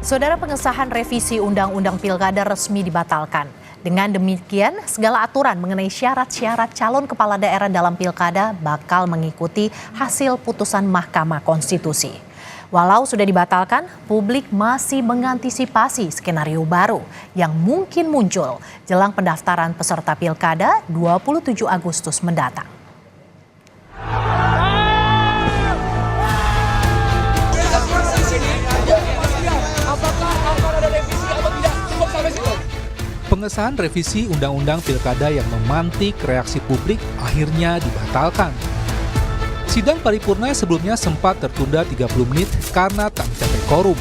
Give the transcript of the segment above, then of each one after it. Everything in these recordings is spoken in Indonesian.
Saudara, pengesahan revisi Undang-Undang Pilkada resmi dibatalkan. Dengan demikian, segala aturan mengenai syarat-syarat calon kepala daerah dalam pilkada bakal mengikuti hasil putusan Mahkamah Konstitusi. Walau sudah dibatalkan, publik masih mengantisipasi skenario baru yang mungkin muncul jelang pendaftaran peserta pilkada 27 Agustus mendatang. Pengesahan revisi Undang-Undang Pilkada yang memantik reaksi publik akhirnya dibatalkan. Sidang paripurna sebelumnya sempat tertunda 30 menit karena tak mencapai quorum.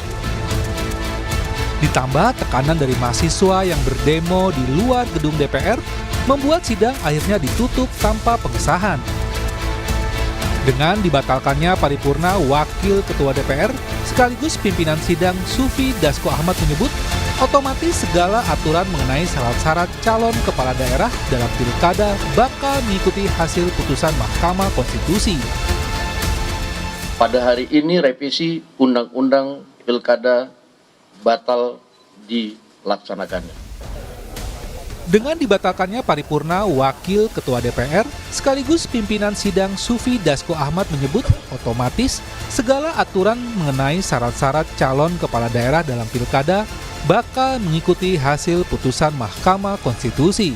Ditambah tekanan dari mahasiswa yang berdemo di luar gedung DPR membuat sidang akhirnya ditutup tanpa pengesahan. Dengan dibatalkannya paripurna, Wakil Ketua DPR sekaligus pimpinan sidang Sufi Dasko Ahmad menyebut otomatis segala aturan mengenai syarat-syarat calon kepala daerah dalam pilkada bakal mengikuti hasil putusan Mahkamah Konstitusi. Pada hari ini revisi Undang-Undang Pilkada batal dilaksanakannya. Dengan dibatalkannya paripurna, Wakil Ketua DPR sekaligus pimpinan sidang Sufi Dasko Ahmad menyebut otomatis segala aturan mengenai syarat-syarat calon kepala daerah dalam pilkada bakal mengikuti hasil putusan Mahkamah Konstitusi.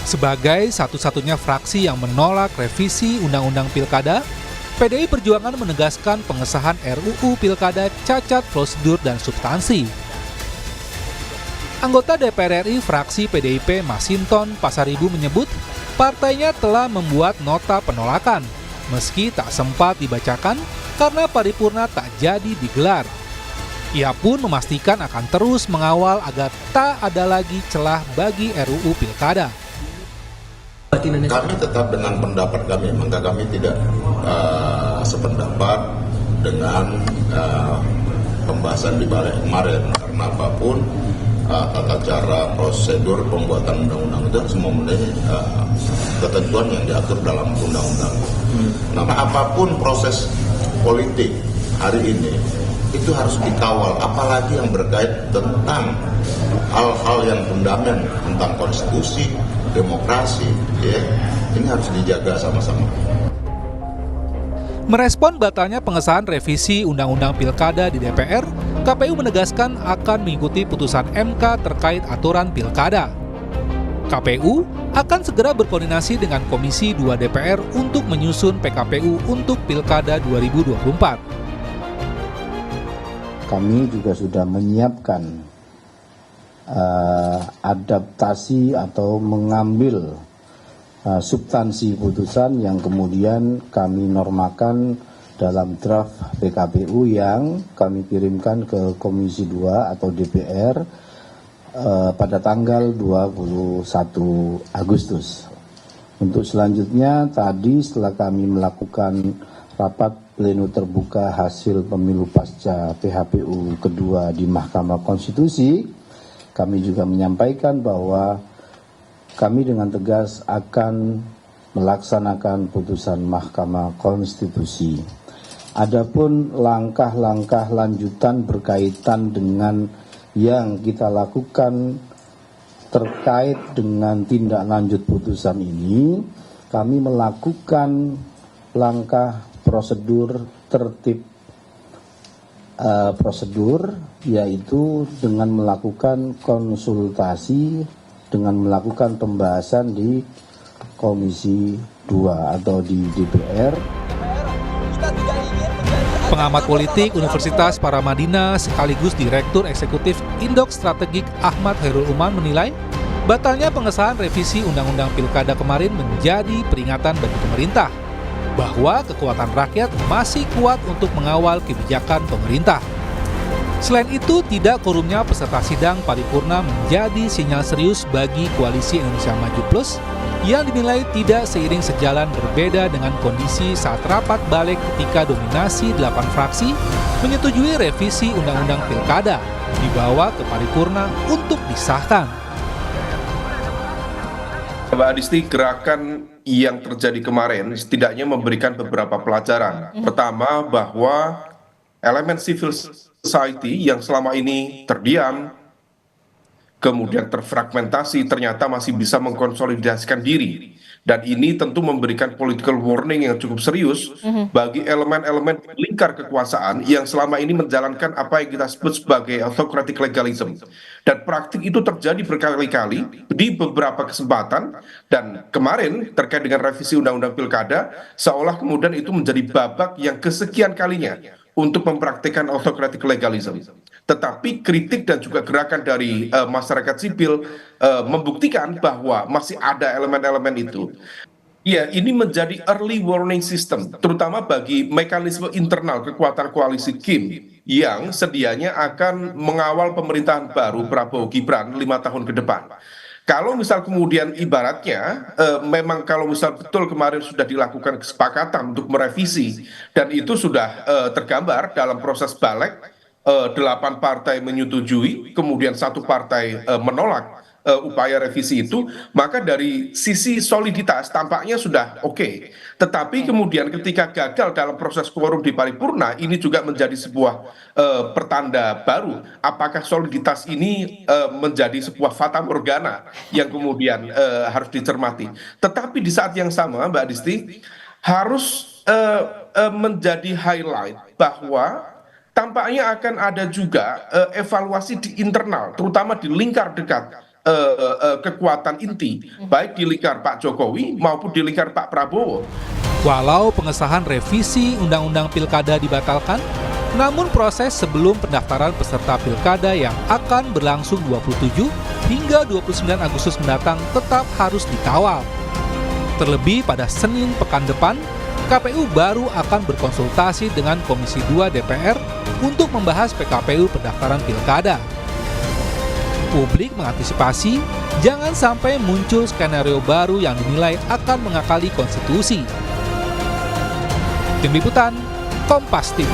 Sebagai satu-satunya fraksi yang menolak revisi Undang-Undang Pilkada, PDI Perjuangan menegaskan pengesahan RUU Pilkada cacat prosedur dan substansi. Anggota DPR RI fraksi PDIP Masinton Pasaribu menyebut partainya telah membuat nota penolakan, meski tak sempat dibacakan karena paripurna tak jadi digelar. Ia pun memastikan akan terus mengawal agar tak ada lagi celah bagi RUU Pilkada. Kami tetap dengan pendapat kami, maka kami tidak sependapat dengan pembahasan di balik kemarin, karena apapun tata cara prosedur pembuatan undang-undang itu harus memenuhi ketentuan yang diatur dalam undang-undang. Nah, apapun proses politik hari ini itu harus dikawal, apalagi yang berkait tentang hal-hal yang fundamental tentang konstitusi, demokrasi, ya, ini harus dijaga sama-sama. Merespon batalnya pengesahan revisi Undang-Undang Pilkada di DPR, KPU menegaskan akan mengikuti putusan MK terkait aturan pilkada. KPU akan segera berkoordinasi dengan Komisi 2 DPR untuk menyusun PKPU untuk Pilkada 2024. Kami juga sudah menyiapkan adaptasi atau mengambil substansi putusan yang kemudian kami normakan dalam draft PKPU yang kami kirimkan ke Komisi 2 atau DPR pada tanggal 21 Agustus. Untuk selanjutnya tadi setelah kami melakukan rapat pleno terbuka hasil pemilu pasca PHPU kedua di Mahkamah Konstitusi, kami juga menyampaikan bahwa kami dengan tegas akan melaksanakan putusan Mahkamah Konstitusi. Adapun langkah-langkah lanjutan berkaitan dengan yang kita lakukan terkait dengan tindak lanjut putusan ini, kami melakukan langkah prosedur tertib prosedur, yaitu dengan melakukan konsultasi, dengan melakukan pembahasan di Komisi 2 atau di DPR. Pengamat politik Universitas Paramadina sekaligus Direktur Eksekutif Indok Strategik Ahmad Khairul Uman menilai batalnya pengesahan revisi Undang-Undang Pilkada kemarin menjadi peringatan bagi pemerintah bahwa kekuatan rakyat masih kuat untuk mengawal kebijakan pemerintah. Selain itu, tidak quorumnya peserta sidang paripurna menjadi sinyal serius bagi Koalisi Indonesia Maju Plus yang dinilai tidak seiring sejalan berbeda dengan kondisi saat rapat balik ketika dominasi 8 fraksi menyetujui revisi Undang-Undang Pilkada dibawa ke paripurna untuk disahkan. Mbak Adisti, gerakan yang terjadi kemarin setidaknya memberikan beberapa pelajaran. Pertama, bahwa elemen civil society yang selama ini terdiam, kemudian terfragmentasi, ternyata masih bisa mengkonsolidasikan diri. Dan ini tentu memberikan political warning yang cukup serius bagi elemen-elemen lingkar kekuasaan yang selama ini menjalankan apa yang kita sebut sebagai autocratic legalism. Dan praktik itu terjadi berkali-kali di beberapa kesempatan, dan kemarin terkait dengan revisi Undang-Undang Pilkada, seolah kemudian itu menjadi babak yang kesekian kalinya untuk mempraktikkan autocratic legalism. Tetapi kritik dan juga gerakan dari masyarakat sipil membuktikan bahwa masih ada elemen-elemen itu. Ya, ini menjadi early warning system, terutama bagi mekanisme internal kekuatan koalisi Kim yang sedianya akan mengawal pemerintahan baru Prabowo Gibran 5 tahun ke depan. Kalau misal kemudian ibaratnya memang kalau misal betul kemarin sudah dilakukan kesepakatan untuk merevisi dan itu sudah tergambar dalam proses balik, 8 partai menyetujui, kemudian 1 partai menolak upaya revisi itu, maka dari sisi soliditas tampaknya sudah oke. Tetapi kemudian ketika gagal dalam proses quorum di paripurna, ini juga menjadi sebuah pertanda baru. Apakah soliditas ini menjadi sebuah fata morgana yang kemudian harus dicermati. Tetapi di saat yang sama, Mbak Disti, harus menjadi highlight bahwa tampaknya akan ada juga evaluasi di internal, terutama di lingkar dekat kekuatan inti, baik di lingkar Pak Jokowi maupun di lingkar Pak Prabowo. Walau pengesahan revisi Undang-Undang Pilkada dibatalkan, namun proses sebelum pendaftaran peserta Pilkada yang akan berlangsung 27 hingga 29 Agustus mendatang tetap harus dikawal. Terlebih pada Senin pekan depan, KPU baru akan berkonsultasi dengan Komisi 2 DPR untuk membahas PKPU pendaftaran Pilkada. Publik mengantisipasi jangan sampai muncul skenario baru yang dinilai akan mengakali konstitusi. Tim Liputan, Kompas TV.